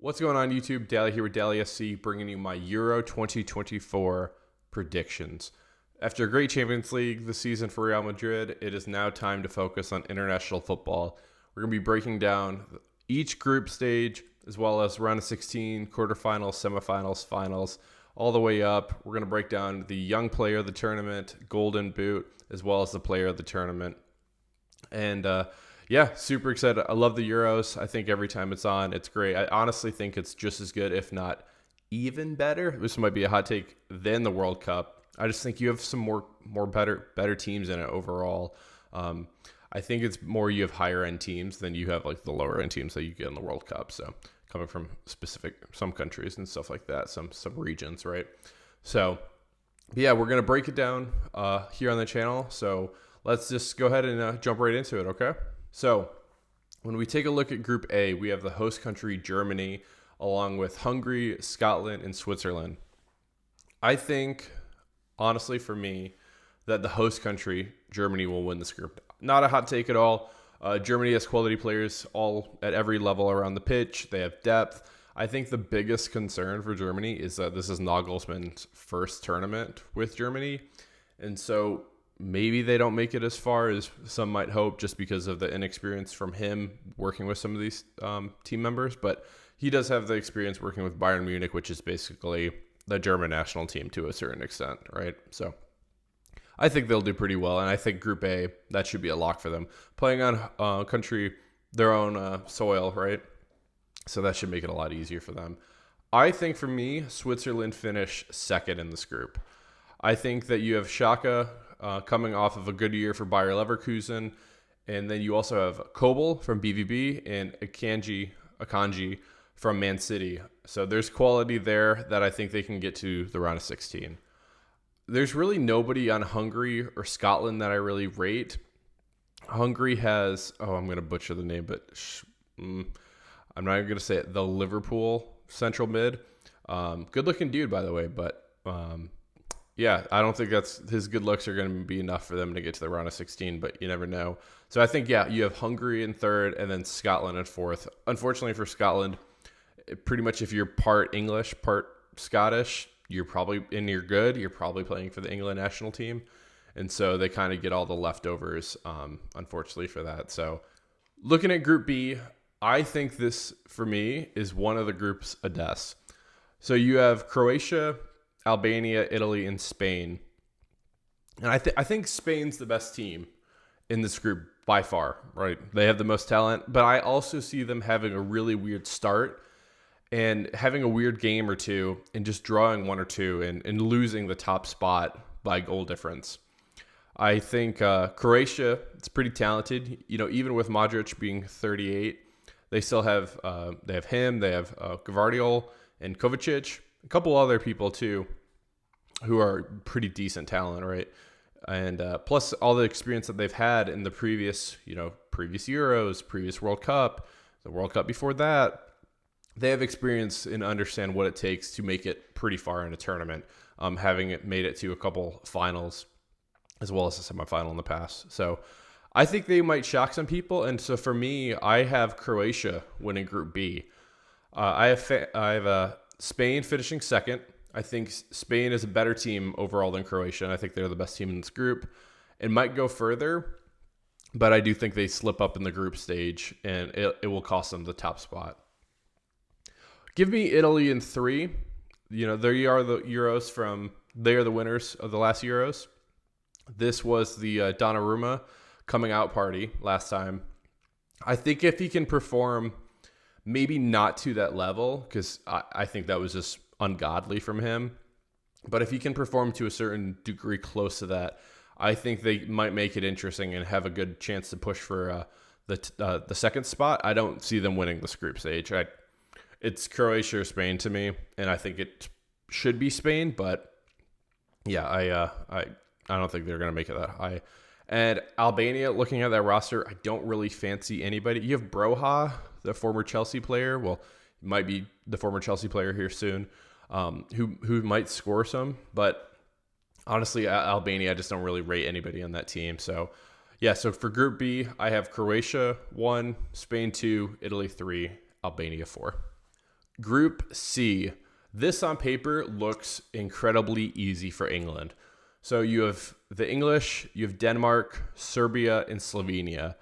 What's going on YouTube? Daly here with Daly SC, bringing you my Euro 2024 predictions. After a great Champions League this season for Real Madrid, it is now time to focus on international football. We're going to be breaking down each group stage, as well as round of 16, quarterfinals, semifinals, finals, all the way up. We're going to break down the young player of the tournament, Golden Boot, as well as the player of the tournament. And yeah, super excited. I love the Euros. I think every time it's on, it's great. I honestly think it's just as good, if not even better. This might be a hot take than the World Cup. I just think you have some more better teams in it overall. I think it's more you have higher end teams than you have like the lower end teams that you get in the World Cup. So coming from some countries and stuff like that, some regions, right? So yeah, we're gonna break it down here on the channel. So let's just go ahead and jump right into it, okay? So when we take a look at Group A, we have the host country, Germany, along with Hungary, Scotland, and Switzerland. I think, honestly, for me, that the host country, Germany, will win this group. Not a hot take at all. Germany has quality players all at every level around the pitch. They have depth. I think the biggest concern for Germany is that this is Nagelsmann's first tournament with Germany. And so maybe they don't make it as far as some might hope just because of the inexperience from him working with some of these team members. But he does have the experience working with Bayern Munich, which is basically the German national team to a certain extent, right? So I think they'll do pretty well. And I think Group A, that should be a lock for them. Playing on their own soil, right? So that should make it a lot easier for them. I think for me, Switzerland finish second in this group. I think that you have Xhaka coming off of a good year for Bayer Leverkusen. And then you also have Kobel from BVB and Akanji from Man City. So there's quality there that I think they can get to the round of 16. There's really nobody on Hungary or Scotland that I really rate. Hungary has, I'm going to butcher the name, but I'm not even going to say it, the Liverpool central mid. Good looking dude, by the way, but yeah, I don't think his good looks are going to be enough for them to get to the round of 16, but you never know. So I think, yeah, you have Hungary in third and then Scotland in fourth. Unfortunately for Scotland, pretty much if you're part English, part Scottish, you're probably playing for the England national team. And so they kind of get all the leftovers, unfortunately for that. So looking at Group B, I think this, for me, is one of the groups a death. So you have Croatia, Albania, Italy, and Spain. And I think Spain's the best team in this group by far, right? They have the most talent, but I also see them having a really weird start and having a weird game or two and just drawing one or two and losing the top spot by goal difference. I think Croatia, it's pretty talented. You know, even with Modric being 38, they still have him. They have Gvardiol and Kovacic, a couple other people too, who are pretty decent talent, right? And plus all the experience that they've had in the previous Euros, previous World Cup, the World Cup before that, they have experience and understand what it takes to make it pretty far in a tournament, having made it to a couple finals as well as a semifinal in the past. So I think they might shock some people. And so for me, I have Croatia winning Group B. I have Spain finishing second. I think Spain is a better team overall than Croatia, and I think they're the best team in this group. It might go further, but I do think they slip up in the group stage, and it will cost them the top spot. Give me Italy in 3. You know, they are the they are the winners of the last Euros. This was the Donnarumma coming out party last time. I think if he can perform, maybe not to that level, because I think that was just ungodly from him. But if he can perform to a certain degree close to that, I think they might make it interesting and have a good chance to push for the second spot. I don't see them winning this group stage. It's Croatia or Spain to me, and I think it should be Spain. But yeah, I don't think they're going to make it that high. And Albania, looking at that roster, I don't really fancy anybody. You have Broha, the former Chelsea player. Well, might be the former Chelsea player here soon, who might score some. But honestly, Albania, I just don't really rate anybody on that team. So yeah, so for Group B, I have Croatia 1, Spain 2, Italy 3, Albania 4. Group C. This on paper looks incredibly easy for England. So you have the English, you have Denmark, Serbia, and Slovenia.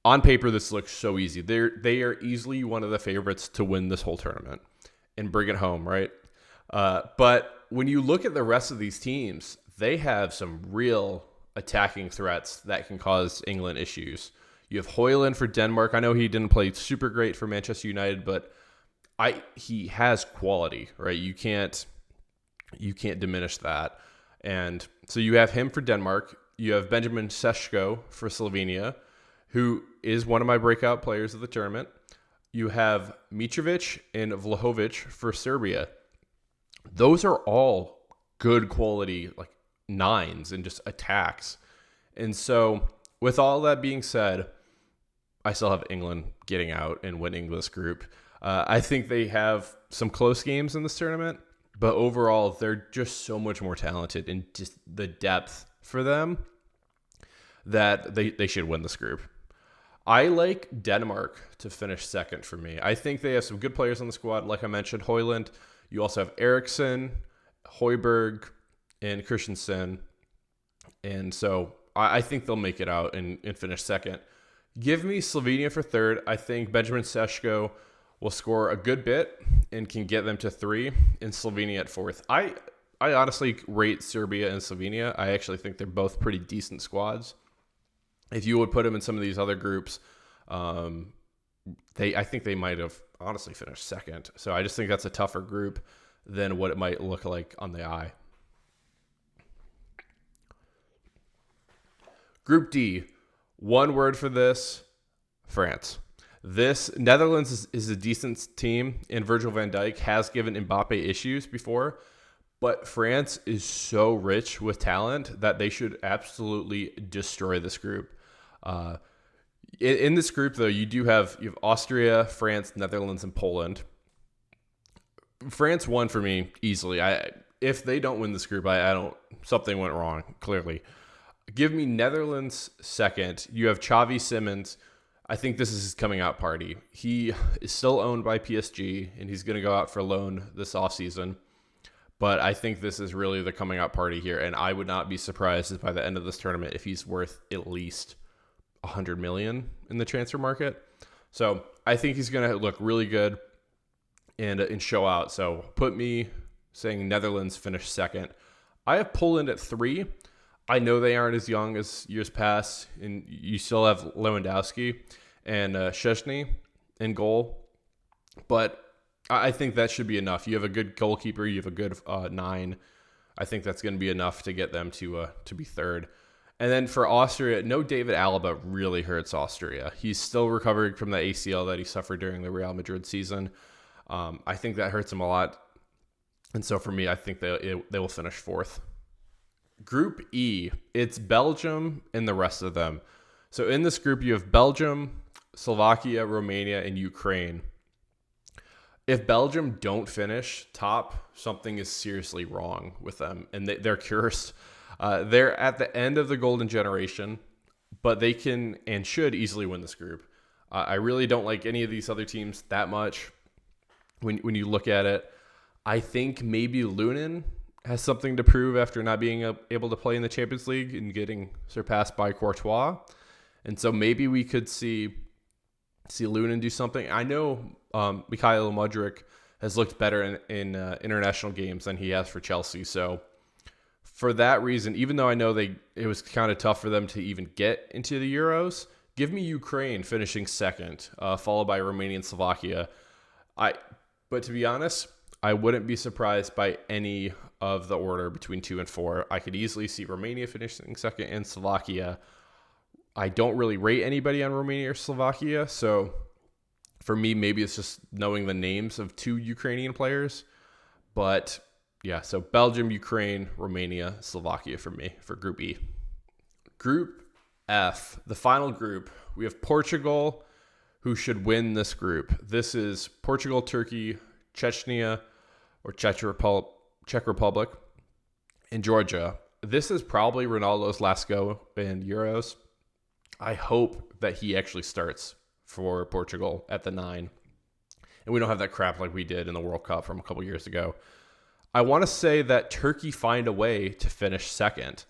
On paper, this looks so easy. They are easily one of the favorites to win this whole tournament and bring it home, right? But when you look at the rest of these teams, they have some real attacking threats that can cause England issues. You have Højlund for Denmark. I know he didn't play super great for Manchester United, but he has quality, right? You can't diminish that. And so you have him for Denmark. You have Benjamin Sesko for Slovenia, who is one of my breakout players of the tournament. You have Mitrovic and Vlahovic for Serbia. Those are all good quality, like nines and just attacks. And so with all that being said, I still have England getting out and winning this group. I think they have some close games in this tournament, but overall, they're just so much more talented and just the depth for them that they should win this group. I like Denmark to finish second for me. I think they have some good players on the squad. Like I mentioned, Højlund. You also have Eriksen, Højbjerg, and Christensen. And so I think they'll make it out and finish second. Give me Slovenia for third. I think Benjamin Sesko will score a good bit and can get them to 3, and Slovenia at 4th. I honestly rate Serbia and Slovenia. I actually think they're both pretty decent squads. If you would put them in some of these other groups, I think they might have honestly finished second. So I just think that's a tougher group than what it might look like on the eye. Group D, one word for this, France. This Netherlands is a decent team, and Virgil van Dijk has given Mbappe issues before, but France is so rich with talent that they should absolutely destroy this group. In this group, though, you have Austria, France, Netherlands, and Poland. France won for me easily. If they don't win this group, something went wrong, clearly. Give me Netherlands second. You have Xavi Simons. I think this is his coming out party. He is still owned by PSG, and he's going to go out for loan this offseason. But I think this is really the coming out party here, and I would not be surprised if by the end of this tournament if he's worth at least 100 million in the transfer market. So I think he's going to look really good and show out. So put me saying Netherlands finish second. I have Poland at 3. I know they aren't as young as years past, and you still have Lewandowski and Szczesny in goal, but I think that should be enough. You have a good goalkeeper, you have a good 9. I think that's going to be enough to get them to be third. And then for Austria, no David Alaba really hurts Austria. He's still recovering from the ACL that he suffered during the Real Madrid season. I think that hurts him a lot, and so for me, I think they will finish 4th. Group E, it's Belgium and the rest of them. So in this group, you have Belgium, Slovakia, Romania, and Ukraine. If Belgium don't finish top, something is seriously wrong with them, and they're cursed. They're at the end of the golden generation, but they can and should easily win this group. I really don't like any of these other teams that much. When you look at it, I think maybe Lunin has something to prove after not being able to play in the Champions League and getting surpassed by Courtois. And so maybe we could see Lunin do something. I know Mikhail Mudryk has looked better in international games than he has for Chelsea. So for that reason, even though I know it was kind of tough for them to even get into the Euros, give me Ukraine finishing second, followed by Romania and Slovakia. But to be honest, I wouldn't be surprised by any of the order between 2 and 4. I could easily see Romania finishing second and Slovakia. I don't really rate anybody on Romania or Slovakia, so for me, maybe it's just knowing the names of 2 Ukrainian players. But yeah, so Belgium, Ukraine, Romania, Slovakia for me for Group E. Group F, the final group, we have Portugal, who should win this group. This is Portugal, Turkey, Chechnya, or Czech Republic, and Georgia. This is probably Ronaldo's last go in Euros. I hope that he actually starts for Portugal at the 9. and we don't have that crap like we did in the World Cup from a couple years ago. I want to say that Turkey find a way to finish second.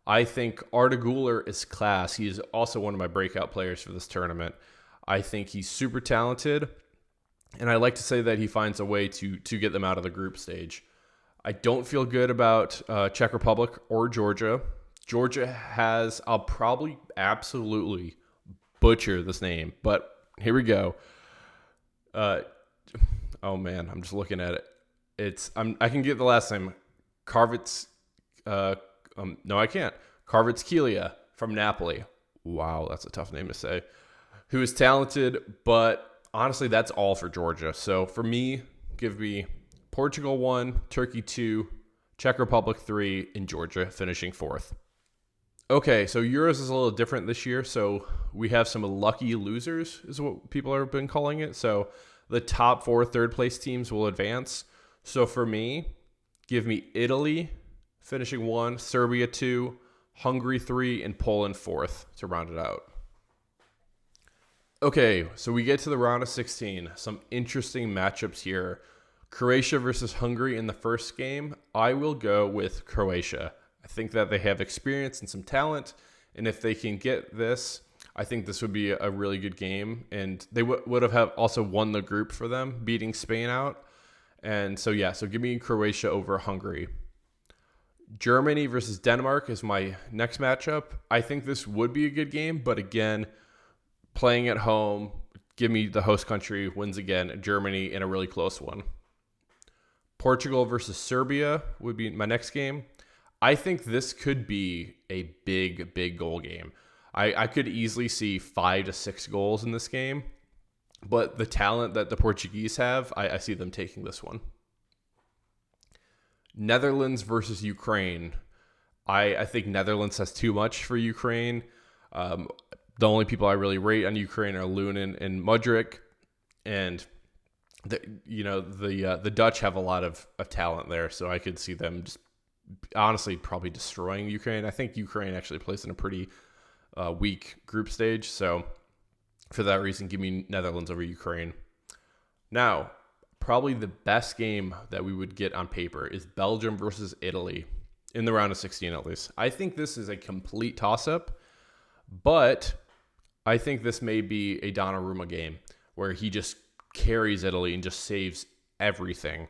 I think Arda Güler is class. He is also one of my breakout players for this tournament. I think he's super talented, and I like to say that he finds a way to get them out of the group stage. I don't feel good about Czech Republic or Georgia. Georgia has, I'll probably absolutely butcher this name, but here we go. Oh man, I'm just looking at it. I can get the last name. Kvaratskhelia. No, I can't. Kvaratskhelia from Napoli. Wow, that's a tough name to say. Who is talented, but honestly, that's all for Georgia. So for me, give me Portugal 1, Turkey 2, Czech Republic 3, and Georgia finishing 4th. Okay, so Euros is a little different this year. So we have some lucky losers, is what people have been calling it. So the top 4 third-place teams will advance. So for me, give me Italy finishing 1, Serbia 2, Hungary 3, and Poland 4th to round it out. Okay, so we get to the round of 16. Some interesting matchups here. Croatia versus Hungary in the first game. I will go with Croatia. I think that they have experience and some talent, and if they can get this, I think this would be a really good game, and they would have also won the group for them, beating Spain out. And so give me Croatia over Hungary. Germany versus Denmark is my next matchup. I think this would be a good game, but again, playing at home, give me the host country wins again, Germany in a really close one. Portugal versus Serbia would be my next game. I think this could be a big goal game. I could easily see 5 to 6 goals in this game, but the talent that the Portuguese have, I see them taking this one. Netherlands versus Ukraine. I think Netherlands has too much for Ukraine. The only people I really rate on Ukraine are Lunin and Mudryk, and the Dutch have a lot of talent there, so I could see them just honestly probably destroying Ukraine. I think Ukraine actually plays in a pretty weak group stage, so for that reason, give me Netherlands over Ukraine. Now, probably the best game that we would get on paper is Belgium versus Italy in the round of 16 at least. I think this is a complete toss-up, but I think this may be a Donnarumma game where he just carries Italy and just saves everything.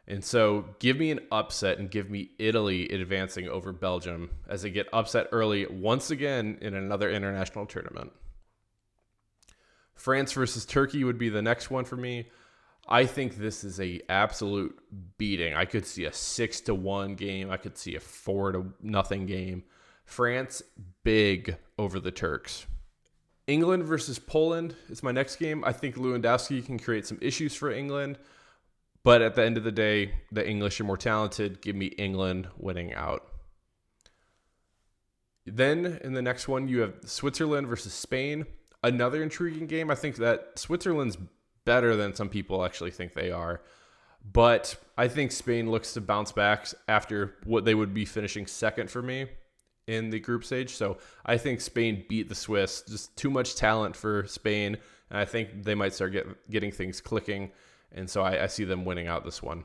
And so give me an upset and give me Italy advancing over Belgium as they get upset early once again in another international tournament. France versus Turkey would be the next one for me. I think this is a absolute beating. I could see a 6-1 game. I could see a 4-0 game. France big over the Turks. England versus Poland is my next game. I think Lewandowski can create some issues for England, but at the end of the day, the English are more talented. Give me England winning out. Then in the next one, you have Switzerland versus Spain. Another intriguing game. I think that Switzerland's better than some people actually think they are, but I think Spain looks to bounce back after what they would be finishing second for me in the group stage. So I think Spain beat the Swiss. Just too much talent for Spain, and I think they might start getting things clicking, and so I see them winning out this one.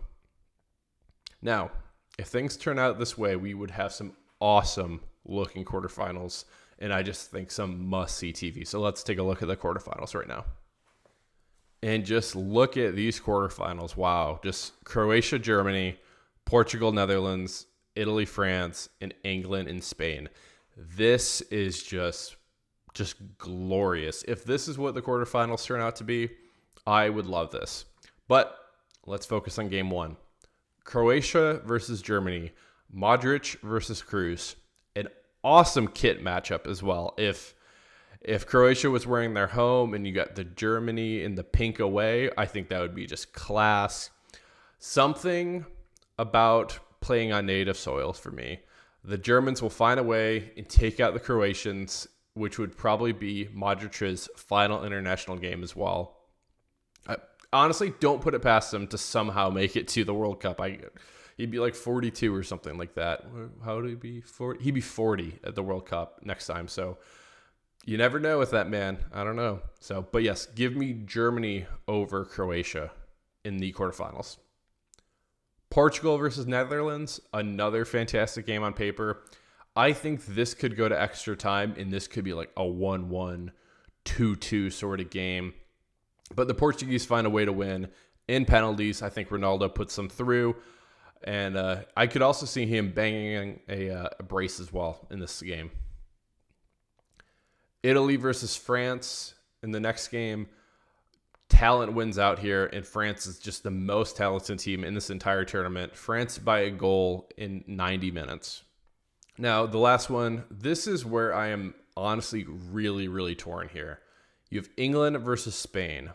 Now, if things turn out this way, we would have some awesome looking quarterfinals, and I just think some must-see TV. So let's take a look at the quarterfinals right now. And just look at these quarterfinals. Wow. Just Croatia, Germany, Portugal, Netherlands, Italy, France, and England and Spain. This is just glorious. If this is what the quarterfinals turn out to be, I would love this. But let's focus on game one. Croatia versus Germany. Modric versus Kroos. An awesome kit matchup as well. If Croatia was wearing their home and you got the Germany in the pink away, I think that would be just class. Something about playing on native soils for me. The Germans will find a way and take out the Croatians, which would probably be Modric's final international game as well. I honestly don't put it past him to somehow make it to the World Cup. He'd be like 42 or something like that. How would he be? 40? He'd be 40 at the World Cup next time. So You never know with that, man. I don't know. So, but yes, give me Germany over Croatia in the quarterfinals. Portugal versus Netherlands, another fantastic game on paper. I think this could go to extra time, and this could be like a 1-1, 2-2 sort of game. But the Portuguese find a way to win in penalties. I think Ronaldo puts them through. And I could also see him banging a brace as well in this game. Italy versus France in the next game. Talent wins out here, and France is just the most talented team in this entire tournament. France by a goal in 90 minutes. Now, the last one, this is where I am honestly really, really torn here. You have England versus Spain.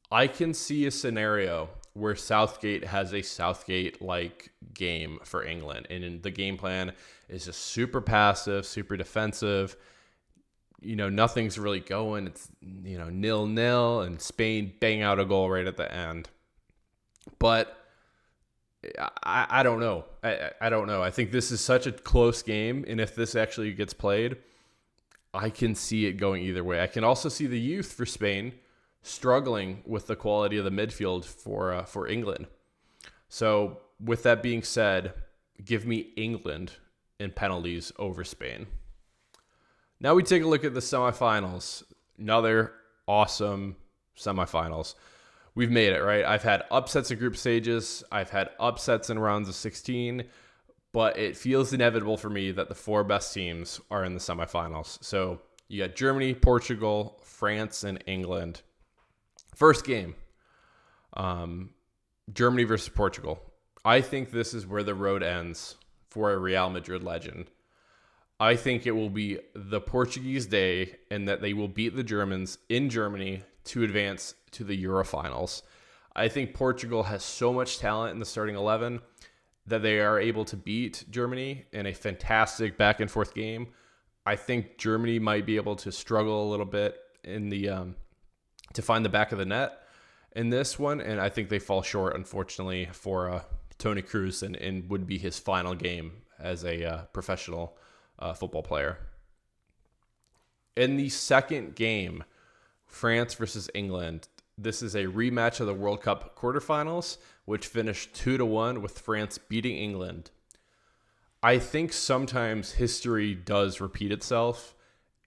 I can see a scenario where Southgate has a Southgate-like game for England, and the game plan is just super passive, super defensive. Nothing's really going. It's, 0-0, and Spain bang out a goal right at the end. But I don't know. I don't know. I think this is such a close game, and if this actually gets played, I can see it going either way. I can also see the youth for Spain struggling with the quality of the midfield for England. So with that being said, give me England in penalties over Spain. Now we take a look at the semifinals. Another awesome semifinals. We've made it, right? I've had upsets in group stages. I've had upsets in rounds of 16. But it feels inevitable for me that the four best teams are in the semifinals. So you got Germany, Portugal, France, and England. First game, Germany versus Portugal. I think this is where the road ends for a Real Madrid legend. I think it will be the Portuguese day and that they will beat the Germans in Germany to advance to the Euro finals. I think Portugal has so much talent in the starting 11 that they are able to beat Germany in a fantastic back and forth game. I think Germany might be able to struggle a little bit in the to find the back of the net in this one, and I think they fall short, unfortunately, for Toni Kroos and would be his final game as a professional football player. In the second game, France versus England. This is a rematch of the World Cup quarterfinals, which finished 2-1 with France beating England. I think sometimes history does repeat itself,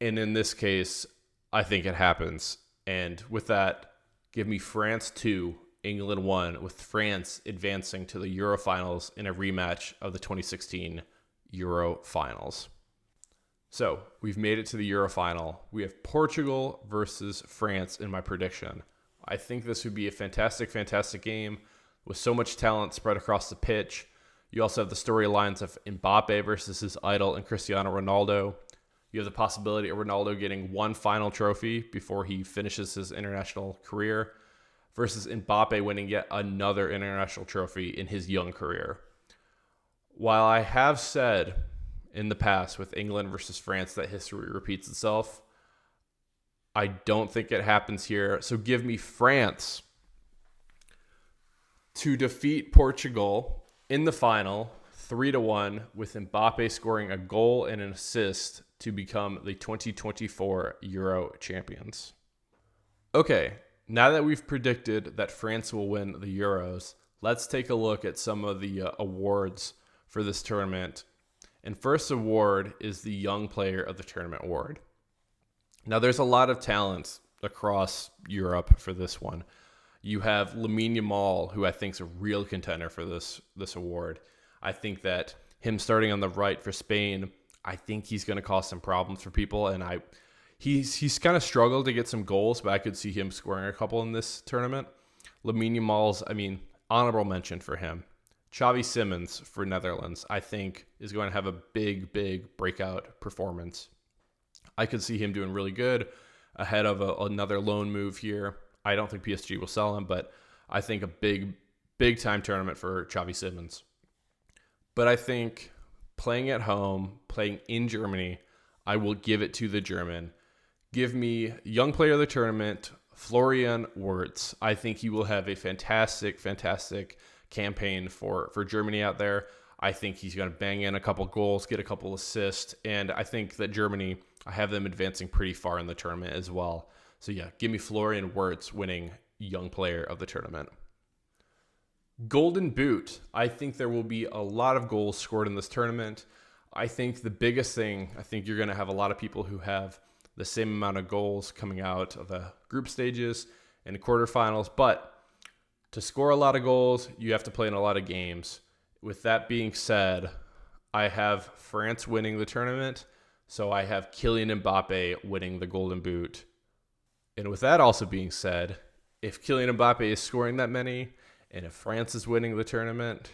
and in this case, I think it happens. And with that, give me France 2, England 1, with France advancing to the Euro finals in a rematch of the 2016 Euro finals. So we've made it to the Euro final. We have Portugal versus France in my prediction. I think this would be a fantastic, fantastic game with so much talent spread across the pitch. You also have the storylines of Mbappe versus his idol and Cristiano Ronaldo. You have the possibility of Ronaldo getting one final trophy before he finishes his international career versus Mbappe winning yet another international trophy in his young career. While I have said in the past with England versus France that history repeats itself, I don't think it happens here. So give me France to defeat Portugal in the final 3-1 with Mbappe scoring a goal and an assist to become the 2024 Euro champions. Okay, now that we've predicted that France will win the Euros, let's take a look at some of the awards for this tournament. And first award is the Young Player of the Tournament award. Now, there's a lot of talents across Europe for this one. You have Lamine Yamal, who I think is a real contender for this award. I think that him starting on the right for Spain, I think he's going to cause some problems for people. And he's kind of struggled to get some goals, but I could see him scoring a couple in this tournament. Lamine Yamal's, honorable mention for him. Xavi Simons for Netherlands, I think, is going to have a big, big breakout performance. I could see him doing really good ahead of another loan move here. I don't think PSG will sell him, but I think a big, big time tournament for Xavi Simons. But I think playing at home, playing in Germany, I will give it to the German. Give me Young Player of the Tournament, Florian Wirtz. I think he will have a fantastic, fantastic campaign for Germany out there. I think he's going to bang in a couple goals, get a couple assists, and I think that Germany I have them advancing pretty far in the tournament as well. So yeah, give me Florian Wirtz winning Young Player of the Tournament. Golden Boot. I think there will be a lot of goals scored in this tournament. I think the biggest thing, you're going to have a lot of people who have the same amount of goals coming out of the group stages and quarterfinals, but to score a lot of goals, you have to play in a lot of games. With that being said, I have France winning the tournament, so I have Kylian Mbappe winning the Golden Boot. And with that also being said, if Kylian Mbappe is scoring that many, and if France is winning the tournament,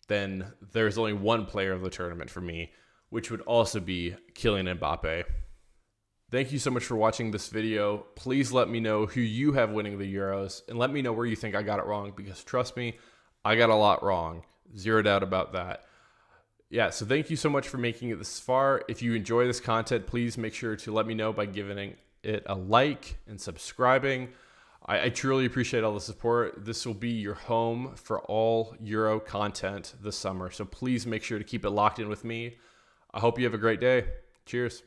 then there's only one player of the tournament for me, which would also be Kylian Mbappe. Thank you so much for watching this video. Please let me know who you have winning the Euros, and let me know where you think I got it wrong, because trust me, I got a lot wrong. Zero doubt about that. Yeah, so thank you so much for making it this far. If you enjoy this content, please make sure to let me know by giving it a like and subscribing. I truly appreciate all the support. This will be your home for all Euro content this summer, so please make sure to keep it locked in with me. I hope you have a great day. Cheers.